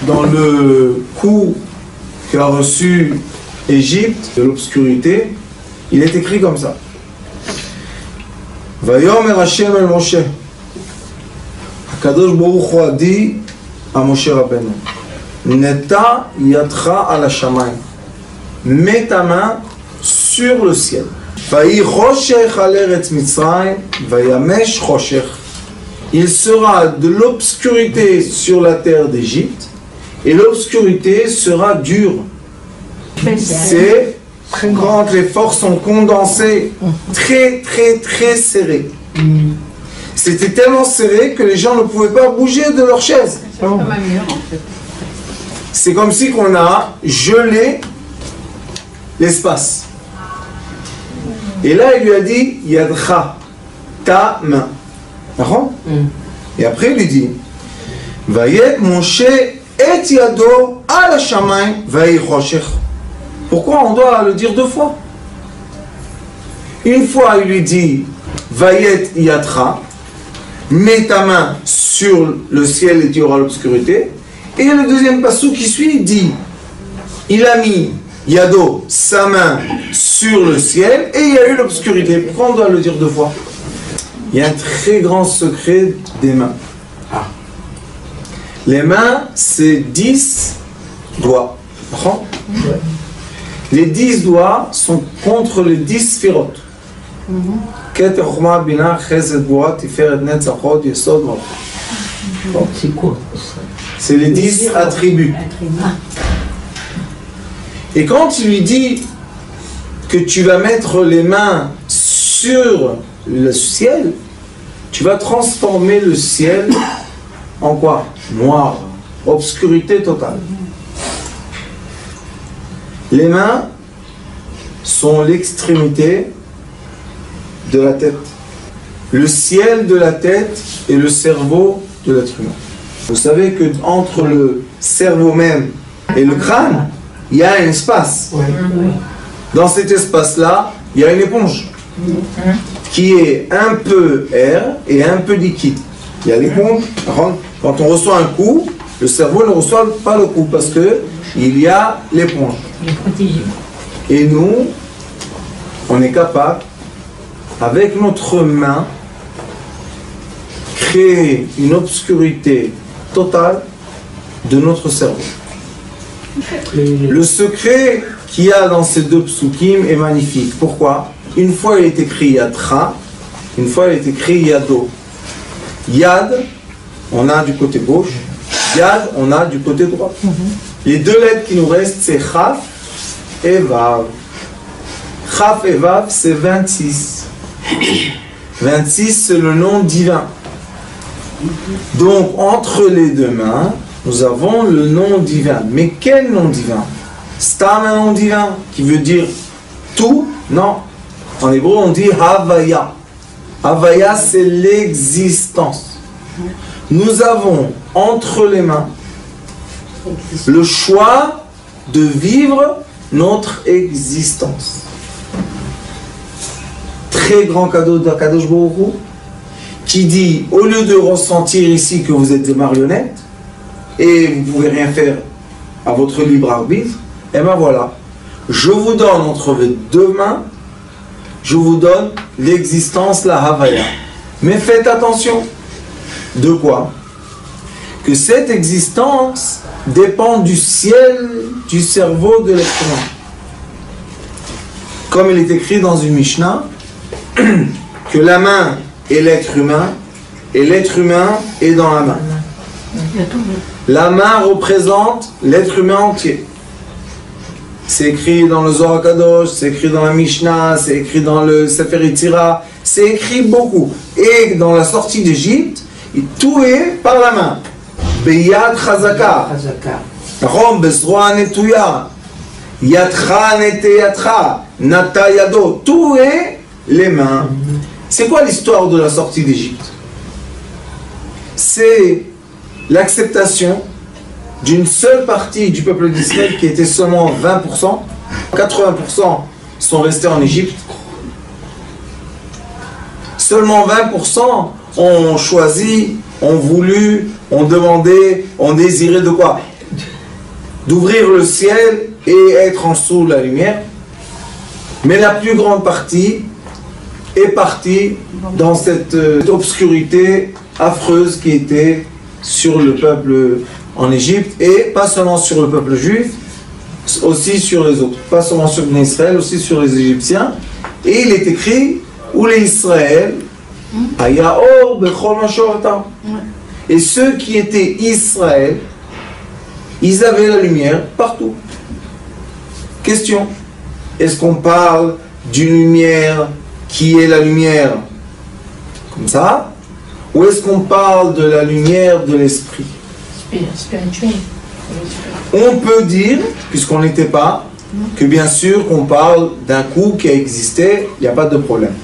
dans le coup qu'a reçu Égypte de l'obscurité, il est écrit comme ça. Vayomer Hashem el Moshe. Hakadosh Baruch Hu a dit à Moshe Rabbeinu, Neta yadcha ala shamayim. Mets ta main sur le ciel. Vayi choshech al eretz Mitzrayim, vayamesh choshech. Il sera de l'obscurité sur la terre d'Égypte et l'obscurité sera dure. C'est quand les forces sont condensées, très très très serrées. C'était tellement serré que les gens ne pouvaient pas bouger de leur chaise. C'est comme si on a gelé l'espace. Et là, il lui a dit Yadcha, ta main. D'accord? Et après, il lui dit Vayet Moshe et Yado ala shamayim vayi choshech. Pourquoi on doit le dire deux fois? Une fois, il lui dit Vayet Yadcha, mets ta main sur le ciel et tu auras l'obscurité. Et le deuxième passage qui suit dit il a mis Yado, sa main, sur le ciel et il y a eu l'obscurité. Pourquoi on doit le dire deux fois? Il y a un très grand secret des mains. Les mains, c'est 10 doigts. Les 10 doigts sont contre les 10 sphirotes. C'est quoi? C'est les 10 attributs. Et quand il lui dit que tu vas mettre les mains sur le ciel, tu vas transformer le ciel en quoi? Noir, obscurité totale. Les mains sont l'extrémité de la tête. Le ciel de la tête et le cerveau de l'être humain. Vous savez que entre le cerveau même et le crâne, il y a un espace. Dans cet espace-là, il y a une éponge qui est un peu air et un peu liquide. Il y a l'éponge. Quand on reçoit un coup, le cerveau ne reçoit pas le coup parce que il y a l'éponge. Et nous, on est capable, avec notre main, créer une obscurité totale de notre cerveau. Le secret qu'il y a dans ces deux psukim est magnifique. Pourquoi? Une fois il est écrit Yadcha, une fois il est écrit Yado. Yad, on a du côté gauche, Yad, on a du côté droit. Les deux lettres qui nous restent, c'est Chaf et Vav. Chaf et Vav, c'est 26. 26, c'est le nom divin. Donc, entre les deux mains, nous avons le nom divin. Mais quel nom divin? C'est un nom divin qui veut dire tout? Non. En hébreu, on dit Havaya. Havaya, c'est l'existence. Nous avons entre les mains le choix de vivre notre existence. Très grand cadeau d'Akadosh Baruch Hu, qui dit, au lieu de ressentir ici que vous êtes des marionnettes et vous ne pouvez rien faire à votre libre arbitre, et ben voilà, je vous donne entre vos deux mains, je vous donne l'existence, la Havaya. Mais faites attention. De quoi? Que cette existence dépend du ciel, du cerveau de l'être humain. Comme il est écrit dans une Mishnah, que la main est l'être humain, et l'être humain est dans la main. La main représente l'être humain entier. C'est écrit dans le Zohar Kadosh, c'est écrit dans la Mishnah, c'est écrit dans le Sefer Yetzira, c'est écrit beaucoup. Et dans la sortie d'Égypte, tout est par la main. Beyad Chazaka. Rom Bezroa Netuya. Yadcha Nete Yadcha. Nata Yado. Tout est les mains. C'est quoi l'histoire de la sortie d'Égypte? C'est l'acceptation d'une seule partie du peuple d'Israël qui était seulement 20%. 80% sont restés en Égypte. Seulement 20% ont choisi, ont voulu, ont demandé, ont désiré de quoi? d'ouvrir le ciel et être en dessous de la lumière. Mais la plus grande partie est partie dans cette obscurité affreuse qui était sur le peuple en Égypte, et pas seulement sur le peuple juif, aussi sur les autres. Pas seulement sur Israël, aussi sur les Égyptiens. Et il est écrit, où les Israël, Ayaor bechol mashortam. Et ceux qui étaient Israël, ils avaient la lumière partout. Question, est-ce qu'on parle d'une lumière qui est la lumière comme ça, ou est-ce qu'on parle de la lumière de l'esprit? Spirituel. On peut dire, puisqu'on n'était pas, que bien sûr qu'on parle d'un coup qui a existé, il n'y a pas de problème.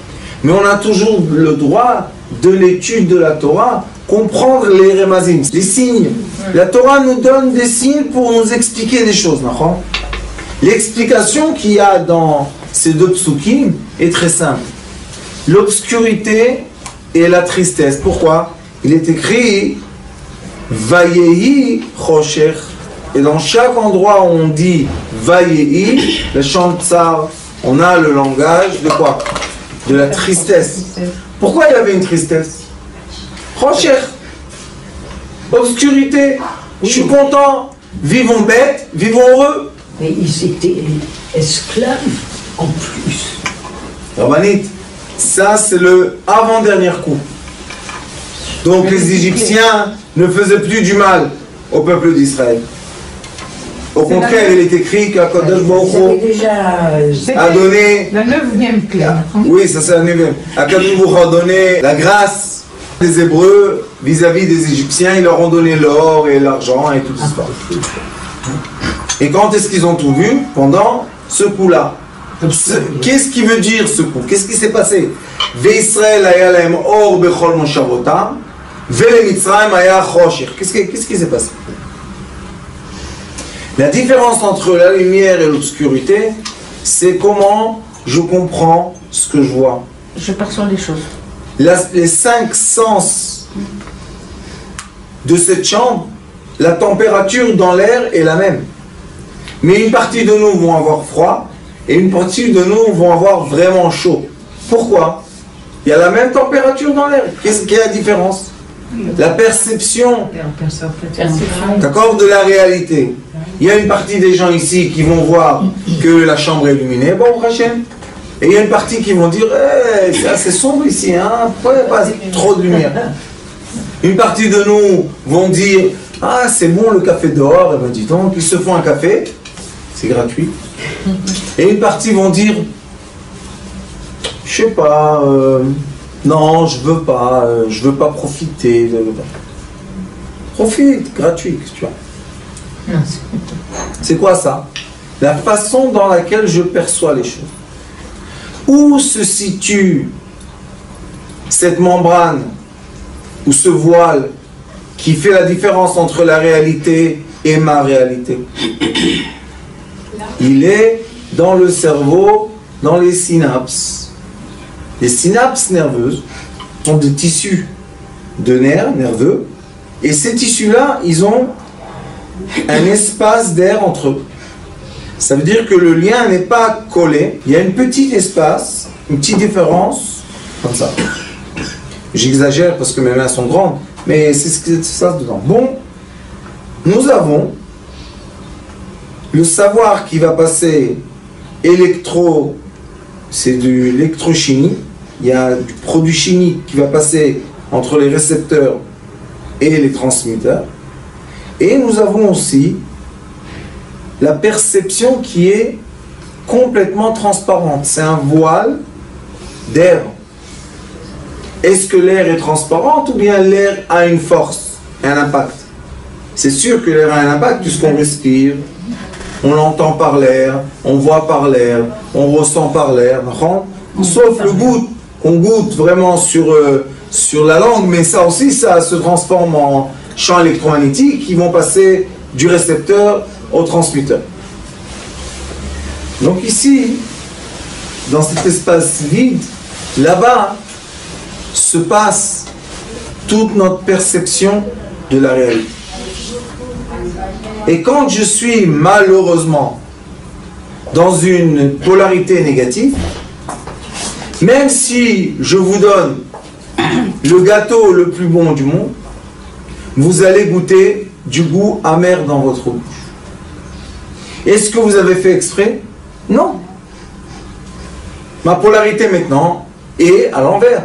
Mais on a toujours le droit de l'étude de la Torah, comprendre les remazim, les signes. La Torah nous donne des signes pour nous expliquer des choses. L'explication qu'il y a dans ces deux psukim est très simple. L'obscurité et la tristesse. Pourquoi? Il est écrit Vayehi Choshech. Et dans chaque endroit où on dit Vayehi, le chant de Tsar, on a le langage de quoi? De la tristesse. Pourquoi il y avait une tristesse? Choshech, obscurité. Je suis content. Vivons bêtes, vivons heureux. Mais ils étaient esclaves en plus. Rabbanit, ça c'est le avant-dernier coup. Donc les Égyptiens ne faisaient plus du mal au peuple d'Israël. Au contraire, il est écrit qu'Akadosh Baruch Hu a donné... La 9e clé. Oui, ça c'est la 9e. Akadosh Baruch Hu a donné la grâce des Hébreux vis-à-vis des Égyptiens. Ils leur ont donné l'or et l'argent et tout ça. Et quand est-ce qu'ils ont tout vu? Pendant ce coup-là. Qu'est-ce qui veut dire ce coup? Qu'est-ce qui s'est passé? Ve'Israël aya lahem or bechol moshavotam, ve'lemitzrayim aya choshech. Qu'est-ce qui s'est passé? La différence entre la lumière et l'obscurité, c'est comment je comprends ce que je vois. Je perçois les choses. Les 5 sens de cette chambre, la température dans l'air est la même. Mais une partie de nous vont avoir froid et une partie de nous vont avoir vraiment chaud. Pourquoi? Il y a la même température dans l'air. Qu'est-ce qui est la différence? La perception, d'accord, de la réalité. Il y a une partie des gens ici qui vont voir que la chambre est illuminée, bon, Hachem. Et il y a une partie qui vont dire, c'est assez sombre ici, hein, pourquoi il n'y a pas trop de lumière? Une partie de nous vont dire, ah, c'est bon le café dehors, et ben dis donc, ils se font un café, c'est gratuit. Et une partie vont dire, je sais pas, non, je veux pas profiter. Profite, gratuit, tu vois. C'est quoi ça? La façon dans laquelle je perçois les choses. Où se situe cette membrane ou ce voile qui fait la différence entre la réalité et ma réalité? Il est dans le cerveau, dans les synapses. Les synapses nerveuses sont des tissus de nerfs nerveux, et ces tissus-là, ils ont un espace d'air entre eux. Ça veut dire que le lien n'est pas collé, il y a une petite espace, une petite différence, comme ça. J'exagère parce que mes mains sont grandes, mais c'est ce que ça dedans. Bon, nous avons le savoir qui va passer c'est de l'électrochimie, il y a du produit chimique qui va passer entre les récepteurs et les transmetteurs. Et nous avons aussi la perception qui est complètement transparente. C'est un voile d'air. Est-ce que l'air est transparent ou bien l'air a une force, un impact? C'est sûr que l'air a un impact puisqu'on respire, on l'entend par l'air, on voit par l'air, on ressent par l'air, sauf le goût qu'on goûte vraiment sur la langue, mais ça aussi, ça se transforme en champs électromagnétiques qui vont passer du récepteur au transmetteur. Donc ici, dans cet espace vide, là-bas, se passe toute notre perception de la réalité. Et quand je suis malheureusement dans une polarité négative, même si je vous donne le gâteau le plus bon du monde, vous allez goûter du goût amer dans votre bouche. Est-ce que vous avez fait exprès? Non. Ma polarité maintenant est à l'envers.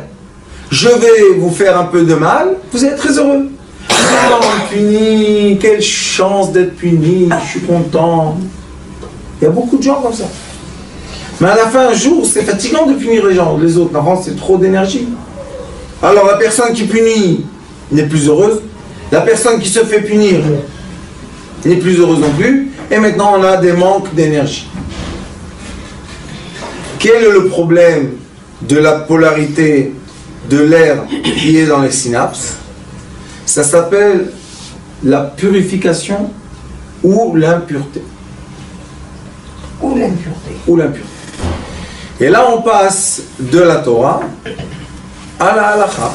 Je vais vous faire un peu de mal, vous êtes très heureux. Oh, puni, quelle chance d'être puni, je suis content. Il y a beaucoup de gens comme ça. Mais à la fin, un jour, c'est fatigant de punir les gens, les autres. Normalement, c'est trop d'énergie. Alors, la personne qui punit n'est plus heureuse. La personne qui se fait punir n'est plus heureuse non plus. Et maintenant, on a des manques d'énergie. Quel est le problème de la polarité de l'air qui est dans les synapses? Ça s'appelle la purification ou l'impureté. Ou l'impureté. Ou l'impureté. Et là, on passe de la Torah à la halakha.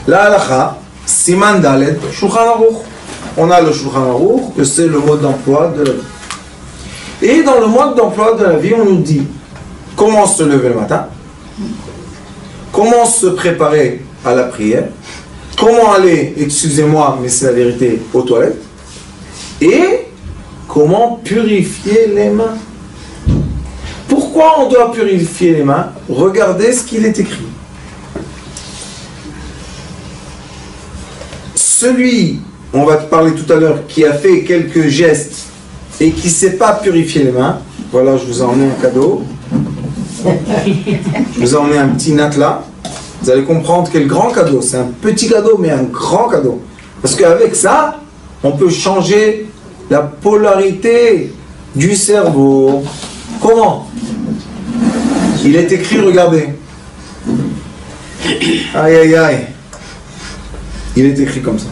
La halakha, Siman Dalet, Shulchan Aruch. On a le Shulchan Aruch, que c'est le mode d'emploi de la vie. Et dans le mode d'emploi de la vie, on nous dit comment se lever le matin, comment se préparer à la prière, comment aller, excusez-moi, mais c'est la vérité, aux toilettes, et comment purifier les mains. Pourquoi on doit purifier les mains? Regardez ce qu'il est écrit. Celui, on va te parler tout à l'heure, qui a fait quelques gestes et qui ne sait pas purifier les mains, voilà, je vous ai emmené un cadeau. Je vous ai emmené un petit natla. Vous allez comprendre quel grand cadeau. C'est un petit cadeau, mais un grand cadeau. Parce qu'avec ça, on peut changer la polarité du cerveau. Comment? Il est écrit, regardez. Aïe, aïe, aïe. Il est écrit comme ça.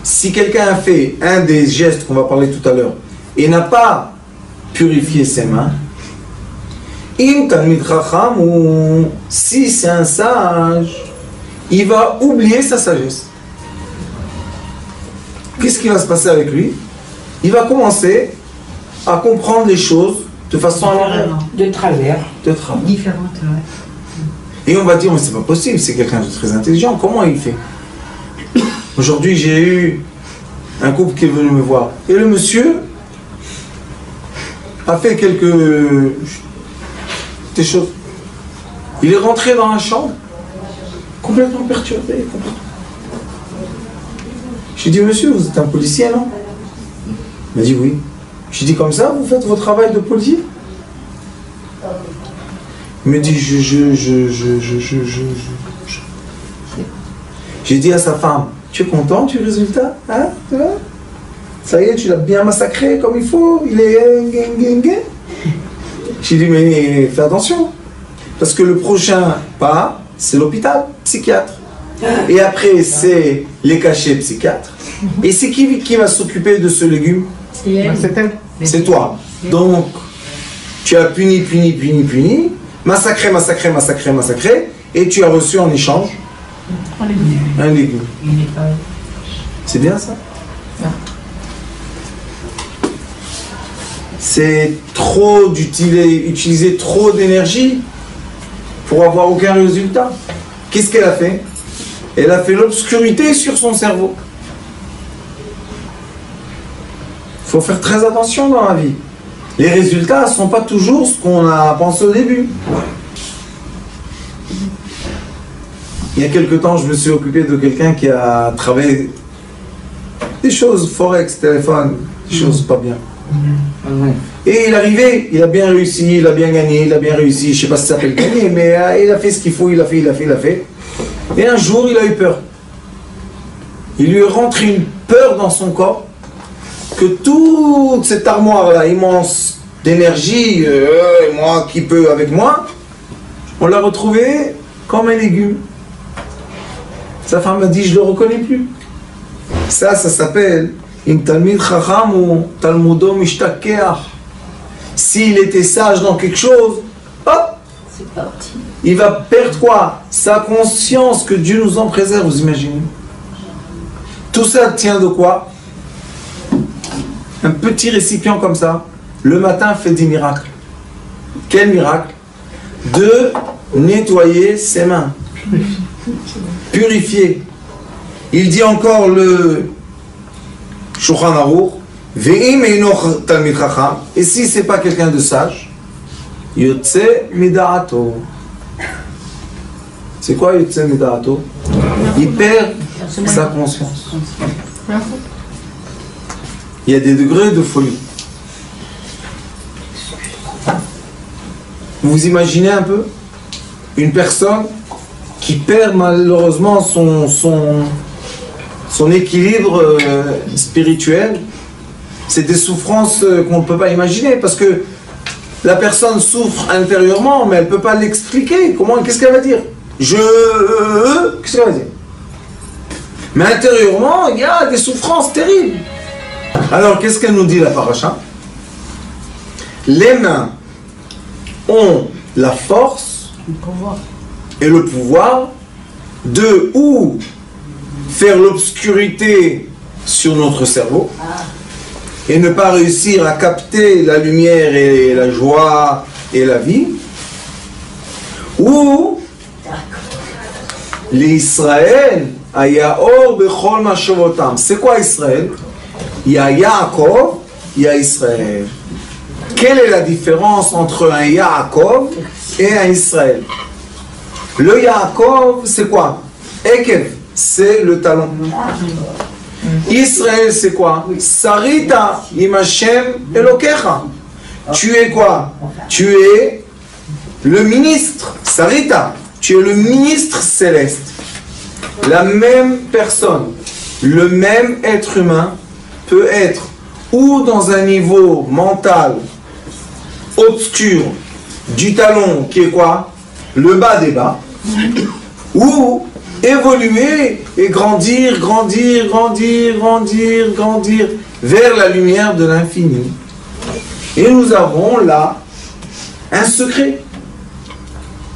Si quelqu'un a fait un des gestes qu'on va parler tout à l'heure et n'a pas purifié ses mains, si c'est un sage, il va oublier sa sagesse. Qu'est-ce qui va se passer avec lui? Il va commencer à comprendre les choses de façon de travers. Différente, ouais. Et on va dire, mais c'est pas possible, c'est quelqu'un de très intelligent, comment il fait? Aujourd'hui, j'ai eu un couple qui est venu me voir. Et le monsieur a fait des choses. Il est rentré dans la chambre, complètement perturbé. J'ai dit, monsieur, vous êtes un policier, non? Il m'a dit, oui. J'ai dit, comme ça, vous faites votre travail de policier? Il me dit, J'ai dit à sa femme, tu es content du résultat? Hein? Ça y est, tu l'as bien massacré comme il faut, il est... J'ai dit, mais fais attention, parce que le prochain pas, c'est l'hôpital, psychiatre. Et après, c'est les cachets psychiatres. Et c'est qui va s'occuper de ce légume? C'est elle. C'est toi. Donc, tu as puni, massacré, et tu as reçu en échange un légume. C'est bien ça? C'est trop d'utiliser trop d'énergie pour avoir aucun résultat. Qu'est-ce qu'elle a fait? Elle a fait l'obscurité sur son cerveau. Il faut faire très attention dans la vie. Les résultats ne sont pas toujours ce qu'on a pensé au début. Il y a quelque temps, je me suis occupé de quelqu'un qui a travaillé des choses, forex, téléphone, des choses pas bien. Et il arrivait, il a bien réussi, il a bien gagné, il a bien réussi, je ne sais pas si ça s'appelle gagner, mais il a fait ce qu'il faut, il a fait. Et un jour, il a eu peur. Il lui est rentré une peur dans son corps que toute cette armoire-là immense d'énergie, et moi qui peux avec moi, on l'a retrouvé comme un légume. Sa femme m'a dit, je ne le reconnais plus. Ça s'appelle Im Talmid Chacham ou Talmudo Mishtakeach. S'il était sage dans quelque chose, hop, C'est parti. Il va perdre quoi? Sa conscience, que Dieu nous en préserve, vous imaginez? Tout ça tient de quoi? Un petit récipient comme ça, le matin fait des miracles. Quel miracle? De nettoyer ses mains. Purifier. Il dit encore le Shulchan Aruch, Ve'im eino talmid chacham, et si c'est pas quelqu'un de sage, Yotze mida'ato. C'est quoi Yotze mida'ato? Il perd sa conscience. Il y a des degrés de folie. Vous imaginez un peu une personne qui perd malheureusement son équilibre spirituel. C'est des souffrances qu'on ne peut pas imaginer parce que la personne souffre intérieurement, mais elle ne peut pas l'expliquer. Qu'est-ce qu'elle va dire? Qu'est-ce qu'elle va dire? Mais intérieurement, il y a des souffrances terribles. Alors, qu'est-ce qu'elle nous dit la paracha? Les mains ont la force et le pouvoir de ou faire l'obscurité sur notre cerveau et ne pas réussir à capter la lumière et la joie et la vie, ou l'Israël aya or bechol mashavotam. C'est quoi Israël? Il y a Yaakov, il y a Israël. Quelle est la différence entre un Yaakov et un Israël? Le Yaakov, c'est quoi? Ekev, c'est le talon. Israël, c'est quoi? Sarita im Hashem Elokecha. Tu es quoi? Tu es le ministre. Sarita, tu es le ministre céleste. La même personne, le même être humain peut être ou dans un niveau mental obscur du talon qui est quoi? Le bas des bas, ou évoluer et grandir vers la lumière de l'infini. Et nous avons là un secret.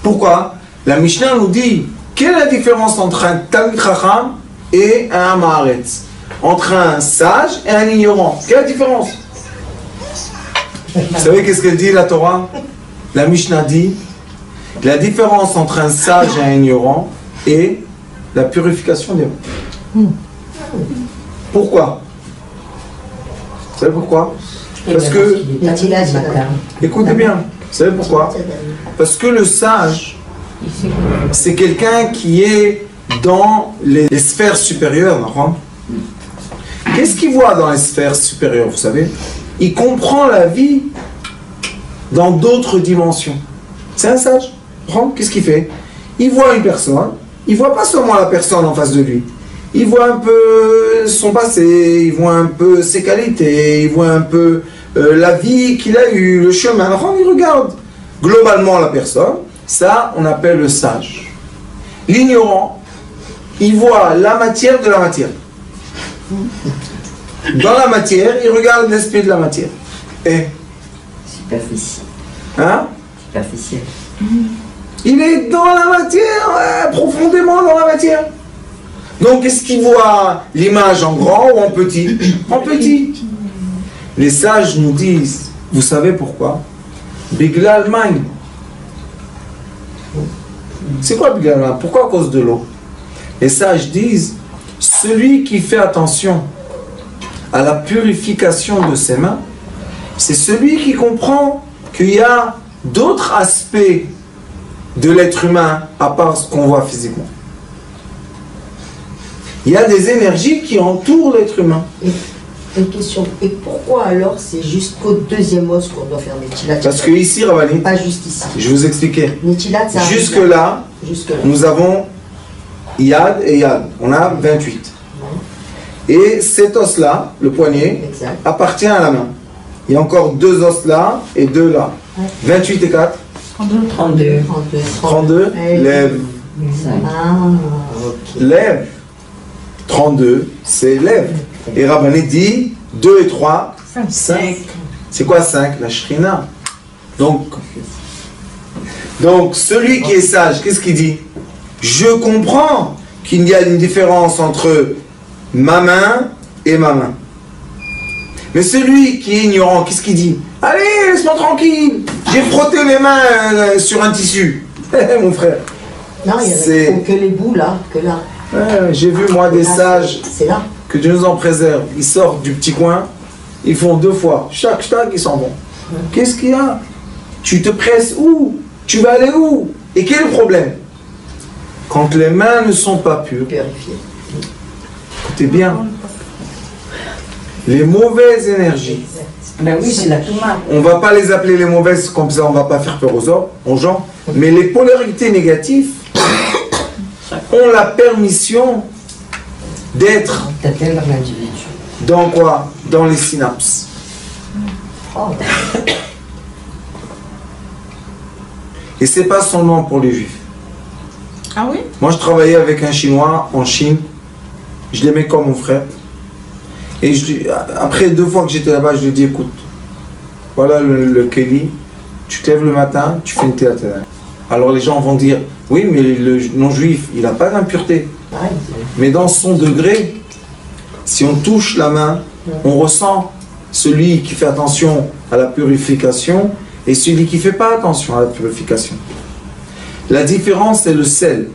Pourquoi? La Mishnah nous dit quelle est la différence entre un Talmid Chacham et un Haaretz, entre un sage et un ignorant. Quelle est la différence? Vous savez qu'est-ce qu'elle dit la Torah? La Mishnah dit la différence entre un sage et un ignorant est la purification des mains. Pourquoi? Vous savez pourquoi? Parce que, écoutez bien, vous savez pourquoi? Parce que le sage, c'est quelqu'un qui est dans les sphères supérieures. Qu'est-ce qu'il voit dans les sphères supérieures, vous savez? Il comprend la vie dans d'autres dimensions. C'est un sage. Qu'est-ce qu'il fait? Il voit une personne, il ne voit pas seulement la personne en face de lui. Il voit un peu son passé, il voit un peu ses qualités, il voit un peu la vie qu'il a eue, le chemin. Il regarde globalement la personne. Ça, on appelle le sage. L'ignorant, il voit la matière de la matière. Dans la matière, il regarde l'esprit de la matière. Et superficiel. Hein? Superficiel. Il est dans la matière, profondément dans la matière. Donc, est-ce qu'il voit l'image en grand ou en petit? En petit. Les sages nous disent, vous savez pourquoi? Biglal Maim. C'est quoi Biglal Maim? Pourquoi à cause de l'eau? Les sages disent, celui qui fait attention à la purification de ses mains, c'est celui qui comprend qu'il y a d'autres aspects de l'être humain à part ce qu'on voit physiquement. Il y a des énergies qui entourent l'être humain. Une question, et pourquoi alors c'est jusqu'au deuxième os qu'on doit faire Netilat? Parce que ici, Ravani, pas juste ici. Je vous expliquais. Netilat, ça Jusque-là, nous avons Yad et Yad. On a 28. Et cet os-là, le poignet, exact, appartient à la main. Il y a encore deux os là et deux là. 28 et 4 32. 32, lève. Ah, ok. Lève. 32, c'est lève. Et Rabbané dit 2 et 3, 5. C'est quoi 5? La Shrina. Donc, Donc, celui qui est sage, qu'est-ce qu'il dit? Je comprends qu'il y a une différence entre ma main et ma main. Mais celui qui est ignorant, qu'est-ce qu'il dit? Allez, laisse-moi tranquille. J'ai frotté les mains sur un tissu. Mon frère. Non, il y en a que les bouts là, que là. J'ai vu moi des sages, C'est là. que Dieu nous en préserve. Ils sortent du petit coin, ils font 2 fois. Chaque stag, ils s'en vont. Qu'est-ce qu'il y a? Tu te presses où? Tu vas aller où? Et quel est le problème? Quand les mains ne sont pas pures, Purifié. écoutez bien, les mauvaises énergies, Ben oui, c'est la touma. on ne va pas les appeler les mauvaises, comme ça on ne va pas faire peur aux gens, mais les polarités négatives ont la permission d'être D'atteindre l'individu. dans quoi? Dans les synapses. Oh, Et c'est pas seulement pour les juifs. Ah oui? Moi je travaillais avec un Chinois en Chine, je l'aimais comme mon frère. Et après 2 fois que j'étais là-bas, je lui ai dit écoute, voilà le Kelly, tu te lèves le matin, tu fais une théâtre. Alors les gens vont dire oui, mais le non-juif, il n'a pas d'impureté. pareil. Mais dans son degré, si on touche la main, on ressent celui qui fait attention à la purification et celui qui ne fait pas attention à la purification. La différence, c'est le sel.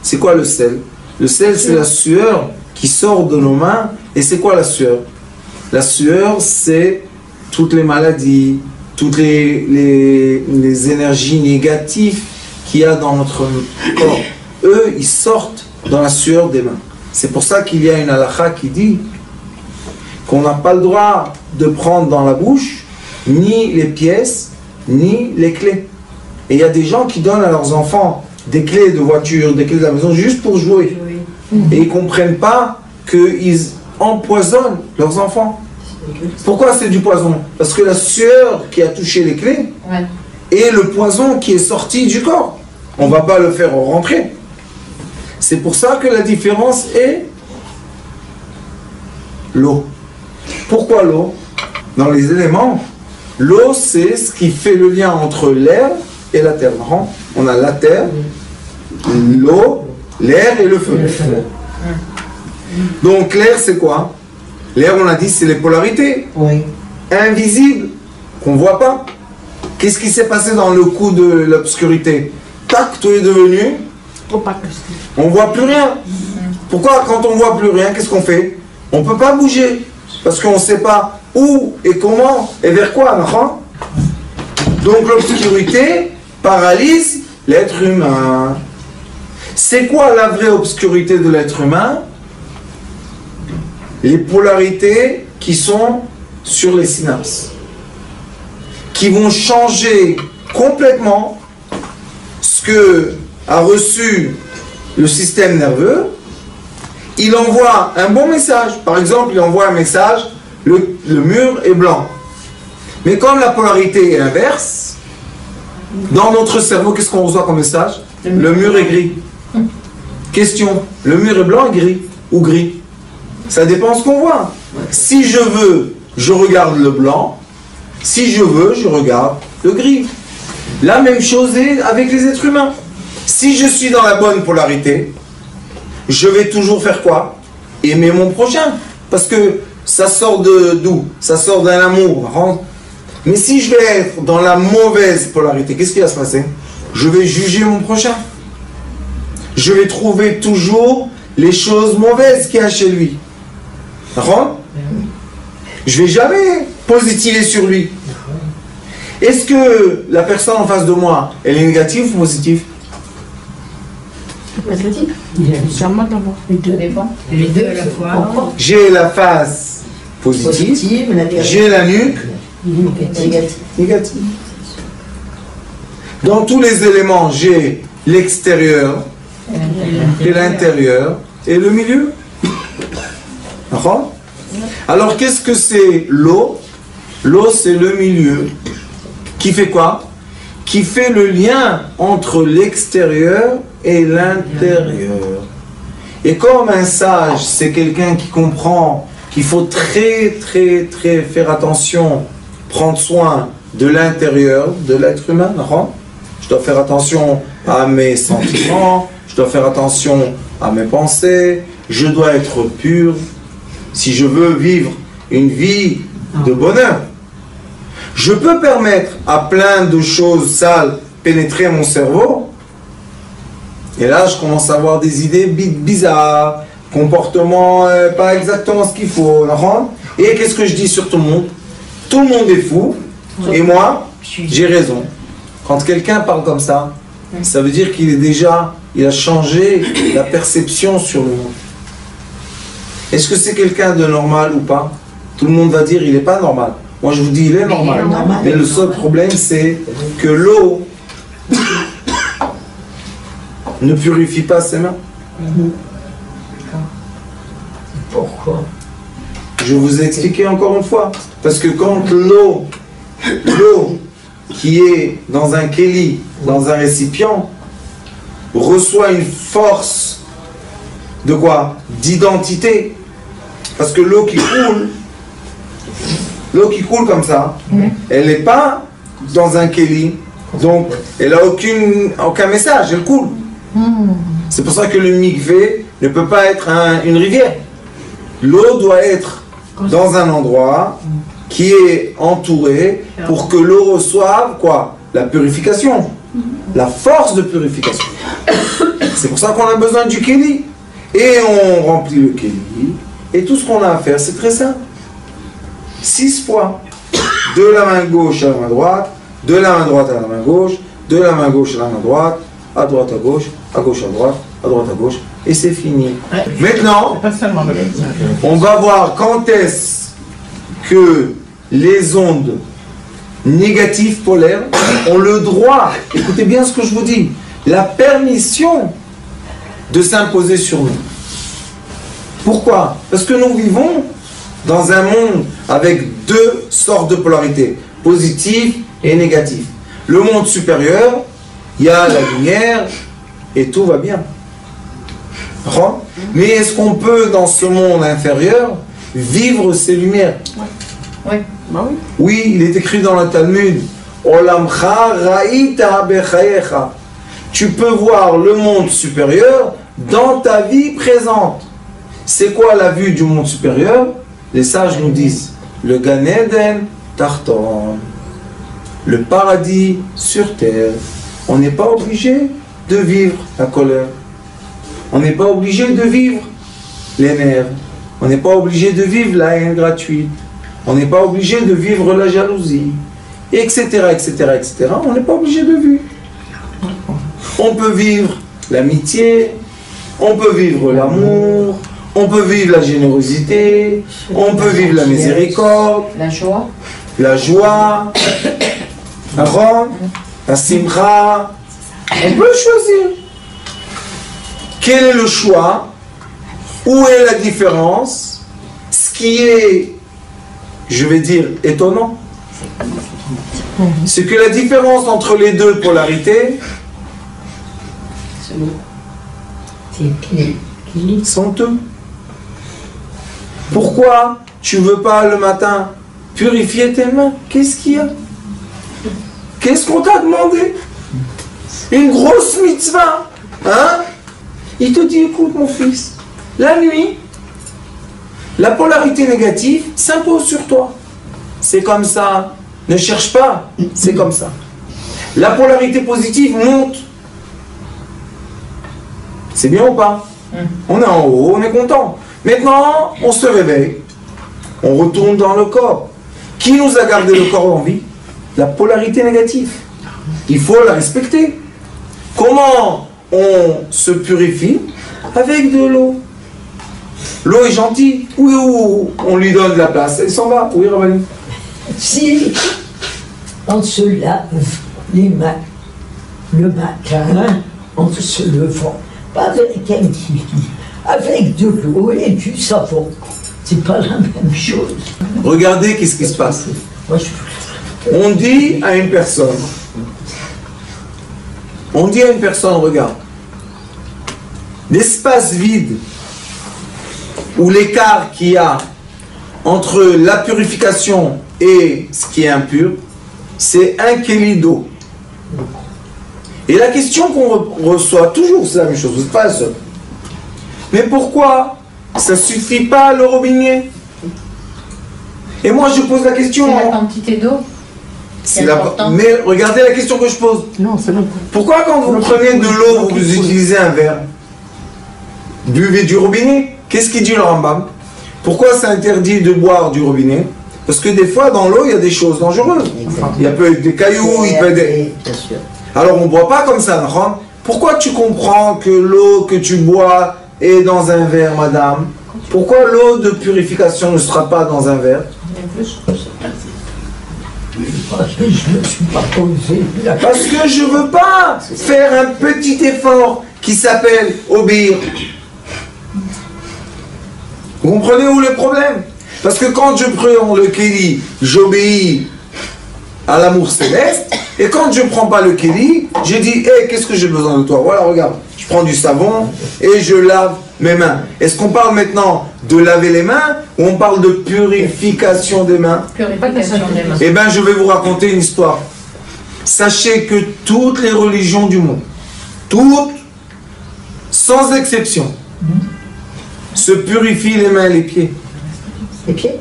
C'est quoi le sel? Le sel, c'est la sueur qui sort de nos mains. Et c'est quoi la sueur? La sueur, c'est toutes les maladies, toutes les énergies négatives qu'il y a dans notre corps. Eux, ils sortent dans la sueur des mains. C'est pour ça qu'il y a une halakha qui dit qu'on n'a pas le droit de prendre dans la bouche ni les pièces, ni les clés. Et il y a des gens qui donnent à leurs enfants des clés de voiture, des clés de la maison, juste pour jouer. Et ils ne comprennent pas qu'ils empoisonnent leurs enfants. Pourquoi c'est du poison? Parce que la sueur qui a touché les clés est le poison qui est sorti du corps. On ne va pas le faire rentrer. C'est pour ça que la différence est l'eau. Pourquoi l'eau? Dans les éléments, l'eau c'est ce qui fait le lien entre l'air et la terre. On a la terre, l'eau, l'air et le feu. Donc l'air c'est quoi? L'air, on a dit, c'est les polarités Oui. invisibles qu'on ne voit pas. Qu'est-ce qui s'est passé dans le coup de l'obscurité? Tac, tout est devenu, on ne voit plus rien. Pourquoi quand on ne voit plus rien, qu'est-ce qu'on fait? On ne peut pas bouger parce qu'on ne sait pas où et comment et vers quoi. Donc l'obscurité paralyse l'être humain. C'est quoi la vraie obscurité de l'être humain? Les polarités qui sont sur les synapses, qui vont changer complètement ce que a reçu le système nerveux. Il envoie un bon message. Par exemple, il envoie un message, le mur est blanc. Mais comme la polarité est inverse, dans notre cerveau, qu'est-ce qu'on reçoit comme message? Le mur est gris. Question, le mur est blanc, gris ou gris? Ça dépend de ce qu'on voit. Si je veux, je regarde le blanc. Si je veux, je regarde le gris. La même chose est avec les êtres humains. Si je suis dans la bonne polarité, je vais toujours faire quoi? Aimer mon prochain. Parce que ça sort d'où? Ça sort d'un amour. Mais si je vais être dans la mauvaise polarité, qu'est-ce qui va se passer? Je vais juger mon prochain. Je vais trouver toujours les choses mauvaises qu'il y a chez lui. Je ne vais jamais positiver sur lui. Est-ce que la personne en face de moi, elle est négative ou positive? Les deux à la fois. J'ai la face positive, j'ai la nuque négative. Dans tous les éléments, j'ai l'extérieur et l'intérieur et le milieu. Alors qu'est-ce que c'est l'eau? L'eau c'est le milieu qui fait quoi? Qui fait le lien entre l'extérieur et l'intérieur. Et comme un sage, c'est quelqu'un qui comprend qu'il faut très faire attention, prendre soin de l'intérieur de l'être humain, je dois faire attention à mes sentiments, je dois faire attention à mes pensées, je dois être pur. Si je veux vivre une vie de bonheur, je peux permettre à plein de choses sales pénétrer mon cerveau. Et là, je commence à avoir des idées bizarres, comportements pas exactement ce qu'il faut. Et qu'est-ce que je dis sur tout le monde? Tout le monde est fou, et moi, j'ai raison. Quand quelqu'un parle comme ça, ça veut dire qu'il est déjà, il a changé la perception sur le monde. Est-ce que c'est quelqu'un de normal ou pas? Tout le monde va dire il n'est pas normal. Moi je vous dis il est normal. Mais le seul problème c'est que l'eau ne purifie pas ses mains. Pourquoi? Je vous ai expliqué encore une fois. Parce que quand l'eau qui est dans un kéli, dans un récipient, reçoit une force de quoi? D'identité. Parce que l'eau qui coule comme ça, elle n'est pas dans un kéli, donc elle n'a aucun message, elle coule. C'est pour ça que le mikvé ne peut pas être une rivière. L'eau doit être dans un endroit qui est entouré pour que l'eau reçoive quoi? La purification, la force de purification. C'est pour ça qu'on a besoin du kéli. Et on remplit le kéli. Et tout ce qu'on a à faire, c'est très simple. 6 fois. De la main gauche à la main droite, de la main droite à la main gauche, de la main gauche à la main droite à gauche, à droite, à droite à gauche. Et c'est fini. Maintenant, on va voir quand est-ce que les ondes négatives polaires ont le droit, écoutez bien ce que je vous dis, la permission de s'imposer sur nous. Pourquoi? Parce que nous vivons dans un monde avec 2 sortes de polarités, positive et négative. Le monde supérieur, il y a la lumière et tout va bien. Mais est-ce qu'on peut, dans ce monde inférieur, vivre ces lumières? Oui. Bah oui. Oui, il est écrit dans le Talmud, Olamcha ra'ita bechayecha. Tu peux voir le monde supérieur dans ta vie présente. C'est quoi la vue du monde supérieur? Les sages nous disent le Gan Eden Tarton, le paradis sur terre. On n'est pas obligé de vivre la colère. On n'est pas obligé de vivre les nerfs. On n'est pas obligé de vivre la haine gratuite. On n'est pas obligé de vivre la jalousie, etc., etc., etc. On n'est pas obligé de vivre. On peut vivre l'amitié, on peut vivre l'amour, on peut vivre la générosité, on peut vivre la miséricorde, La joie. la joie, la simcha. On peut choisir. Quel est le choix? Où est la différence? Ce qui est, je vais dire, étonnant, c'est que la différence entre les 2 polarités sont eux. Pourquoi tu ne veux pas le matin purifier tes mains? Qu'est-ce qu'il y a? Qu'est-ce qu'on t'a demandé? Une grosse mitzvah, hein? Il te dit, écoute mon fils, la nuit, la polarité négative s'impose sur toi. C'est comme ça. Ne cherche pas, c'est comme ça. La polarité positive monte. C'est bien ou pas? On est en haut, on est content. Maintenant, on se réveille. On retourne dans le corps. Qui nous a gardé le corps en vie? La polarité négative. Il faut la respecter. Comment on se purifie? Avec de l'eau. L'eau est gentille. Oui, on lui donne de la place. Elle s'en va. Oui, Rabani. Si on se lave les mains le matin en se levant, pas avec un kili, avec de l'eau et du savon, c'est pas la même chose. Regardez qu'est-ce qui se passe. Moi, On dit à une personne, regarde, l'espace vide ou l'écart qu'il y a entre la purification et ce qui est impur, c'est 1 kéli d'eau. Et la question qu'on reçoit toujours, c'est la même chose, vous n'êtes pas la seule. Mais pourquoi ça ne suffit pas le robinet? Et moi je pose la question. C'est la quantité d'eau. Mais regardez la question que je pose. Non, c'est bon. Pourquoi quand vous prenez de l'eau, vous utilisez un verre? Buvez du robinet. Qu'est-ce qu'il dit le Rambam? Pourquoi c'est interdit de boire du robinet? Parce que des fois dans l'eau il y a des choses dangereuses. Il peut être des cailloux, il peut être des... Bien sûr. Alors on ne boit pas comme ça, non? Pourquoi tu comprends que l'eau que tu bois est dans un verre, madame? Pourquoi l'eau de purification ne sera pas dans un verre? Parce que je ne me suis pas posé la Parce que je ne veux pas faire un petit effort qui s'appelle obéir. Vous comprenez où le problème? Parce que quand je prends le kéli, j'obéis à l'amour céleste. Et quand je ne prends pas le kéli, je dis, hey, qu'est-ce que j'ai besoin de toi? Voilà, regarde, je prends du savon et je lave mes mains. Est-ce qu'on parle maintenant de laver les mains ou on parle de purification des mains? Purification des mains. Eh bien, je vais vous raconter une histoire. Sachez que toutes les religions du monde, toutes, sans exception, se purifient les mains et les pieds. Les pieds?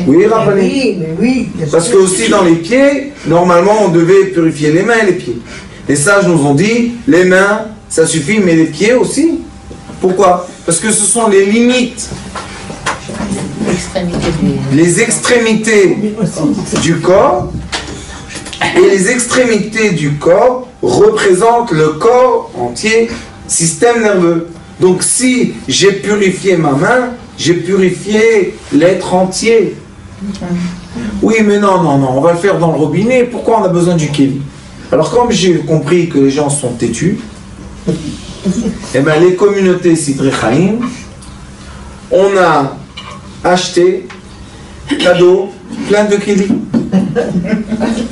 Oui, rappelez. Oui, mais oui. Parce que aussi dans les pieds, normalement, on devait purifier les mains et les pieds. Les sages nous ont dit, les mains, ça suffit, mais les pieds aussi. Pourquoi? Parce que ce sont les limites, les extrémités du corps, et les extrémités du corps représentent le corps entier, système nerveux. Donc si j'ai purifié ma main, j'ai purifié l'être entier. Oui, mais non, on va le faire dans le robinet. Pourquoi on a besoin du kéli? Alors comme j'ai compris que les gens sont têtus, eh bien les communautés Sidré Chaim, on a acheté, cadeau, plein de kéli.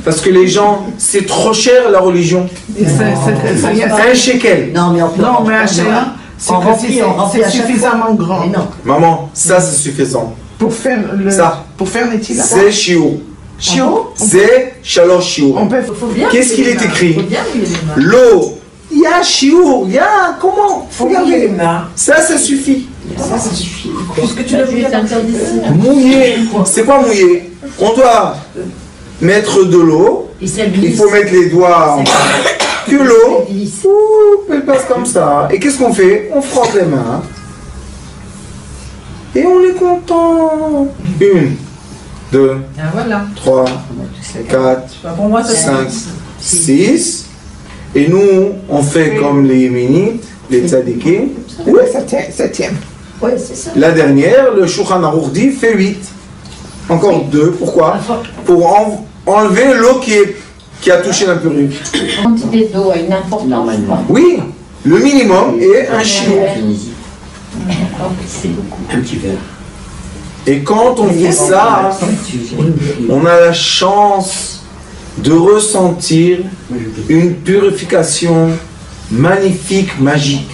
Parce que les gens, c'est trop cher la religion. Un shekel. Non, mais on peut. Non, mais un shekel, c'est suffisamment grand. Mais non. Maman, ça c'est suffisant. Pour faire le. Ça. Pour faire les tilas. C'est shiur. Chiot. C'est shalosh shiur. On peut. Qu'est-ce qu'il est écrit? L'eau. Il y a shiur. Il y a comment? Regardez les mains. Ça suffit. Ça suffit. Puisque tu l'as vu, c'est interdit ici. Mouiller. C'est quoi mouiller? On doit mettre de l'eau. Il faut mettre les doigts en que l'eau. Elle passe comme ça. Et qu'est-ce qu'on fait? On frotte les mains. Et on est content. 1, 2, Ah, voilà. 3, 4, Pour moi, ça 5, 6. Et nous, on fait comme les Yéménites, les Tzadikim. Oui, ça tient. Oui, c'est ça. La dernière, le Shulchan Aruch dit, fait 8. Encore 2. Pourquoi? Pour enlever l'eau qui a touché l'impurité. La quantité d'eau a une importance. Normalement. Oui, le minimum est un shiur. C'est beaucoup. Un petit verre. Et quand on fait ça, on a la chance de ressentir une purification magnifique, magique.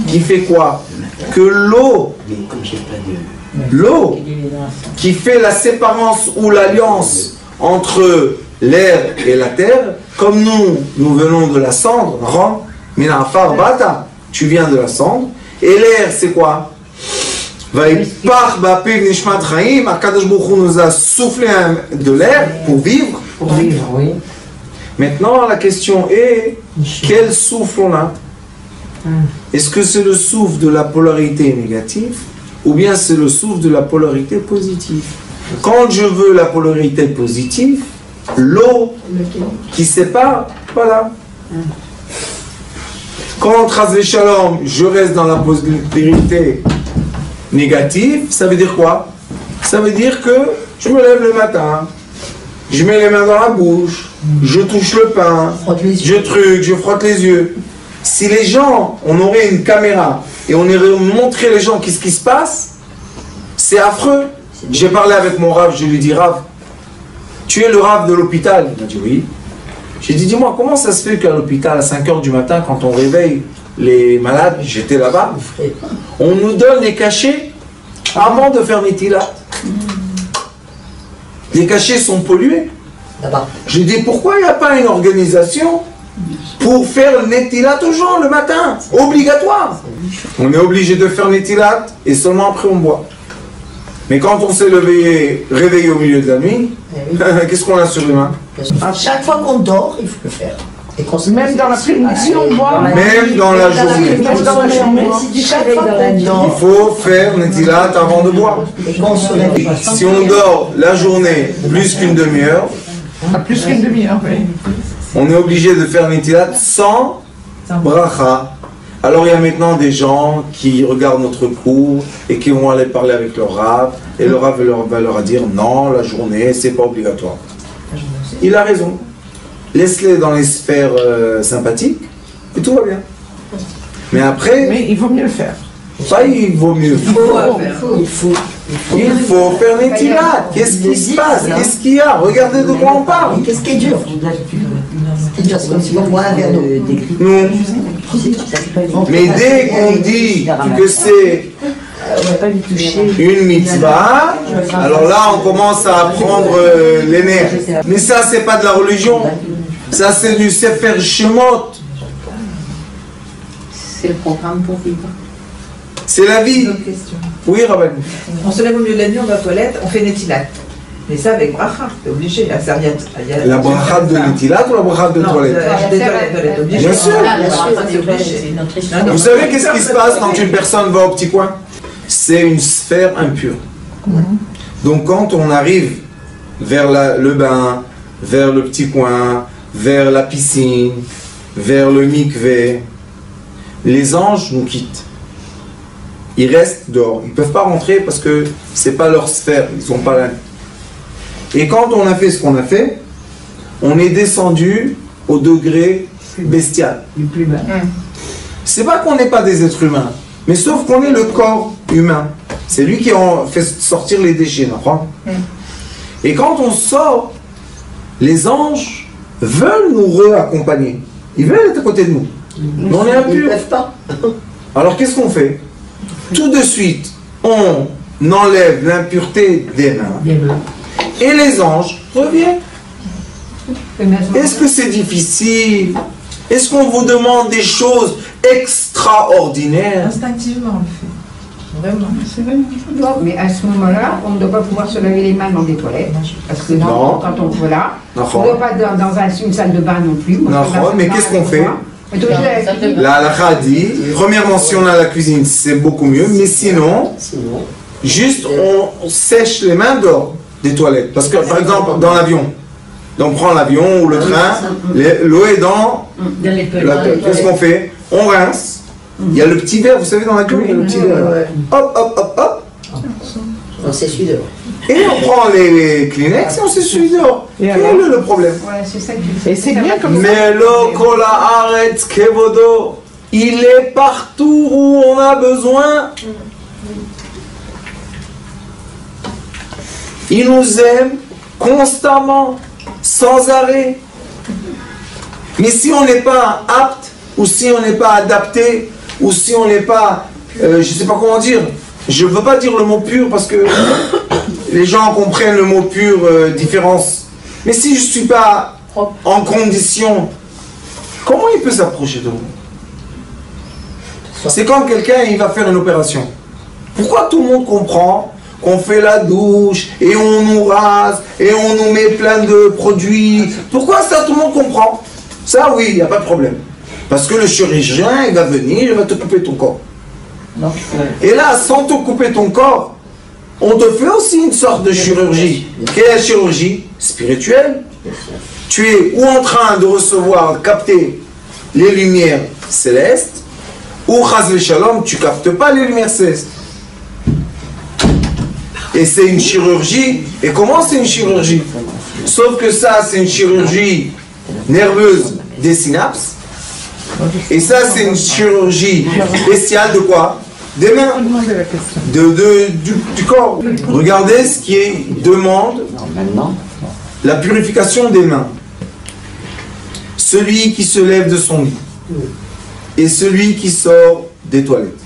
Qui fait quoi? Que l'eau, qui fait la séparance ou l'alliance entre l'air et la terre, comme nous venons de la cendre, Minafar Bata, tu viens de la cendre, et l'air c'est quoi? Akadosh Baruch Hu nous a soufflé de l'air pour vivre. Pour vivre, oui. Maintenant la question est, quel souffle on a? Est-ce que c'est le souffle de la polarité négative ou bien c'est le souffle de la polarité positive? Quand je veux la polarité positive, l'eau qui sépare, voilà. Quand Chas Shalom, je reste dans la polarité négative, ça veut dire quoi? Ça veut dire que je me lève le matin, je mets les mains dans la bouche, je touche le pain, je frotte les yeux. Si les gens, on aurait une caméra et on aurait montré les gens qu'est-ce qui se passe, c'est affreux. J'ai parlé avec mon Rav, je lui dis, Rav, tu es le Rav de l'hôpital? Il m'a dit oui. J'ai dit, dis-moi, comment ça se fait qu'à l'hôpital, à 5 h du matin, quand on réveille les malades, j'étais là-bas, on nous donne des cachets avant de faire Netilat. Les cachets sont pollués. J'ai dit, pourquoi il n'y a pas une organisation pour faire le netilat aux gens le matin, obligatoire. On est obligé de faire netilat et seulement après on boit. Mais quand on s'est réveillé au milieu de la nuit, qu'est-ce qu'on a sur les mains? À chaque fois qu'on dort, il faut le faire. Et qu'on se Même dans l'après-midi, on boit. Même dans la journée. Même dans la journée. Chaque fois qu'on Il dort, faut faire netilat avant de boire. et qu'on se réveille. Si on dort la journée plus qu'une demi-heure, À plus qu'une demi-heure, oui. on est obligé de faire netilat sans bracha. Alors il y a maintenant des gens qui regardent notre cours et qui vont aller parler avec leur rav, et le rav va leur dire non, la journée c'est pas obligatoire. Il a raison. Laisse-les dans les sphères sympathiques et tout va bien. Mais après, Mais il vaut mieux le faire. ça il vaut mieux. Il faut faire netilat. Qu'est-ce qui se passe? Qu'est-ce qu'il y a? Regardez de quoi on parle. Qu'est-ce qui est dur? C'est dur, c'est comme si on boit un verre d'eau. Non. Mais dès qu'on dit que c'est une mitzvah, alors là on commence à apprendre les nerfs. Mais ça c'est pas de la religion, ça c'est du Sefer Shemot, C'est le programme pour vivre. c'est la vie. Autre question. Oui, Rabbi. On se lève au milieu de la nuit, on va aux toilettes, on fait netilat. Mais ça avec bracha, t'es obligé. La serviette. La bracha de netilat ou la bracha de Non, toilette? des toilettes, t'es obligé. Bien sûr. C'est obligé. C'est notre histoire. Non, Vous savez qu'est-ce qui se passe quand une personne va au petit coin? C'est une sphère impure. Donc quand on arrive vers le bain, vers le petit coin, vers la piscine, vers le mikvé, les anges nous quittent. Ils restent dehors. Ils ne peuvent pas rentrer parce que ce n'est pas leur sphère. Ils sont pas là. Et quand on a fait ce qu'on a fait, on est descendu au degré bestial. C'est pas qu'on n'est pas des êtres humains, mais sauf qu'on est le corps humain. C'est lui qui en fait sortir les déchets, d'accord? Et quand on sort, les anges veulent nous re-accompagner. Ils veulent être à côté de nous. Mais on est Ils ne impurs. peuvent pas. Alors qu'est-ce qu'on fait? Tout de suite, on enlève l'impureté des mains. Et les anges reviennent. Est-ce que c'est difficile? Est-ce qu'on vous demande des choses extraordinaires? Instinctivement, on le fait. Vraiment. Mais à ce moment-là, on ne doit pas pouvoir se laver les mains dans des toilettes. Parce que Non. quand on voilà, on ne D'accord. doit pas dans une salle de bain non plus. Moi, je D'accord, fais mais ma qu'est-ce salle de qu'on fait? bain. On est obligé d'aller à la cuisine. La halakha dit, premièrement, si on a la cuisine, c'est beaucoup mieux, mais sinon, juste on sèche les mains dehors des toilettes. Parce que, par exemple, dans l'avion, on prend l'avion ou le train, l'eau est dans Dans les la tête. Qu'est-ce qu'on fait? On rince. Il y a le petit verre, vous savez, dans l'avion, il y a le petit verre. Hop, hop, hop, hop. On s'essuie dehors. Et on prend les Kleenex et on s'essuie dehors. Et Quel alors est le problème? Voilà, c'est ça qui Et c'est bien comme ça. Mais lo kol haaretz kevodo, il est partout où on a besoin. Il nous aime constamment, sans arrêt. Mais si on n'est pas apte, ou si on n'est pas adapté, ou si on n'est pas, je ne sais pas comment dire, je ne veux pas dire le mot pur parce que les gens comprennent le mot pur, différence. Mais si je ne suis pas en condition, comment il peut s'approcher de vous? C'est comme quelqu'un il va faire une opération. Pourquoi tout le monde comprend qu'on fait la douche et on nous rase et on nous met plein de produits? Pourquoi ça tout le monde comprend? Ça oui, il n'y a pas de problème. Parce que le chirurgien il va venir, il va te couper ton corps. Et là, sans te couper ton corps, on te fait aussi une sorte de chirurgie. Quelle est la chirurgie? Spirituelle. Tu es ou en train de recevoir, capter les lumières célestes, ou chas v'shalom, tu captes pas les lumières célestes. Et c'est une chirurgie. Et comment c'est une chirurgie? Sauf que ça, c'est une chirurgie nerveuse des synapses. Et ça, c'est une chirurgie spéciale de quoi? Des mains, du corps. Regardez ce qui demande la purification des mains. Celui qui se lève de son lit, et celui qui sort des toilettes,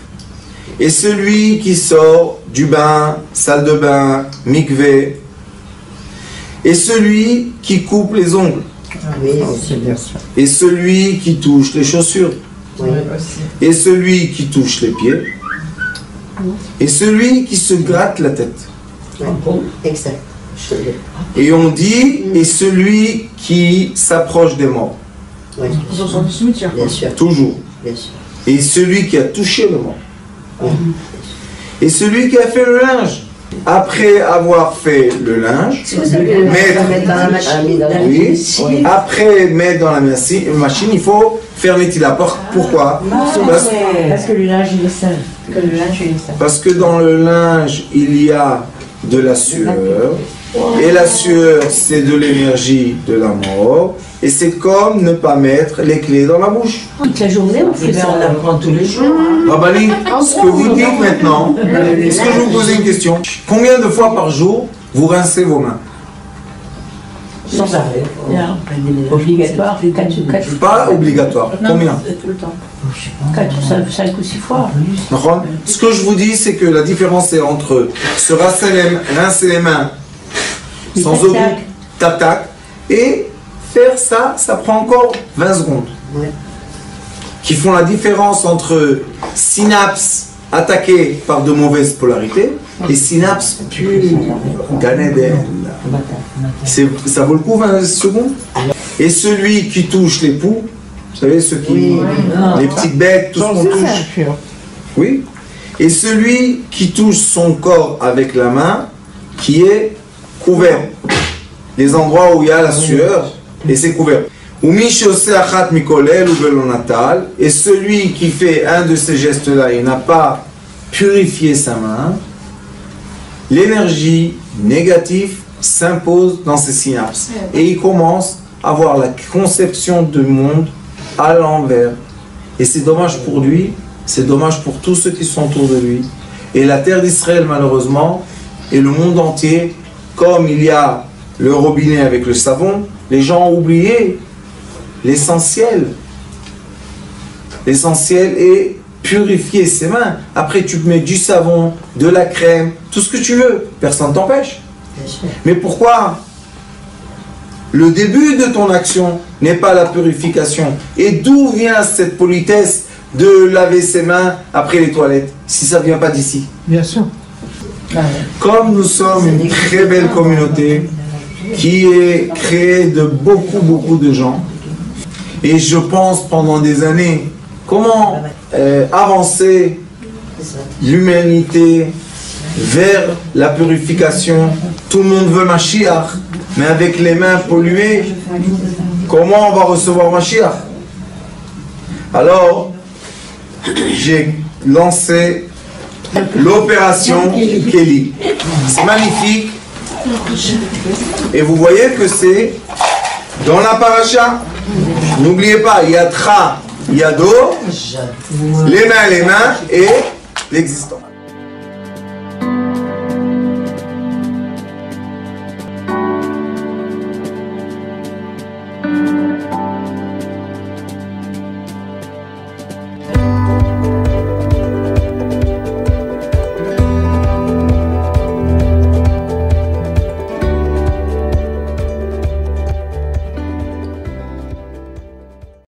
et celui qui sort du bain, salle de bain, mikvé, et celui qui coupe les ongles, Oui, aussi, bien sûr. Et celui qui touche les chaussures. Oui. Et celui qui touche les pieds. Et celui qui se gratte la tête. Oui. Exact. Et on dit, et celui qui s'approche des morts. Oui. Ils sont du cimetière. Bien sûr. Toujours. Bien sûr. Et celui qui a touché le mort. Oui. Et celui qui a fait le linge. Après avoir fait le linge, mettre dans la machine. oui. Après mettre dans la machine, il faut faire la porte. Pourquoi? Parce que le linge, il est sale. Que le linge, il est ça. Parce que dans le linge, il y a de la sueur. Et la sueur, c'est de l'énergie de la mort. Et c'est comme ne pas mettre les clés dans la bouche. Toute la journée, on fait ça. On apprend tous les jours. Rabali, ce que vous dites maintenant, est-ce que je vous pose une question? Combien de fois par jour vous rincez vos mains? Sans arrêt. Obligatoire. 4 Pas obligatoire. Combien? Tout le temps. 5 ou 6 fois. Ce que je vous dis, c'est que la différence est entre se rincer les mains sans aucun tac-tac et faire ça, ça prend encore 20 secondes. Ouais. Qui font la différence entre synapses attaquées par de mauvaises polarités et synapses pures, Gan Eden. Ça vaut le coup 20 secondes. Et celui qui touche les poux, vous savez, ceux qui, les petites bêtes, tout ce qu'on touche. Oui. Et celui qui touche son corps avec la main, qui est couvert. Les endroits où il y a la sueur, et c'est couvert. Et celui qui fait un de ces gestes-là, il n'a pas purifié sa main, l'énergie négative s'impose dans ses synapses. Et il commence à avoir la conception du monde à l'envers. Et c'est dommage pour lui, c'est dommage pour tous ceux qui sont autour de lui. Et la terre d'Israël, malheureusement, et le monde entier, comme il y a le robinet avec le savon, les gens ont oublié l'essentiel. L'essentiel est purifier ses mains. Après, tu mets du savon, de la crème, tout ce que tu veux. Personne ne t'empêche. Mais pourquoi le début de ton action n'est pas la purification? Et d'où vient cette politesse de laver ses mains après les toilettes, si ça ne vient pas d'ici? Bien sûr. Comme nous sommes une très belle communauté qui est créée de beaucoup de gens, et je pense pendant des années, comment avancer l'humanité vers la purification. Tout le monde veut Mashiach, mais avec les mains polluées, comment on va recevoir Mashiach? Alors, j'ai lancé l'opération Kelly. C'est magnifique. Et vous voyez que c'est dans la paracha. N'oubliez pas, il y a Tra, il y a Do, les mains et l'existant.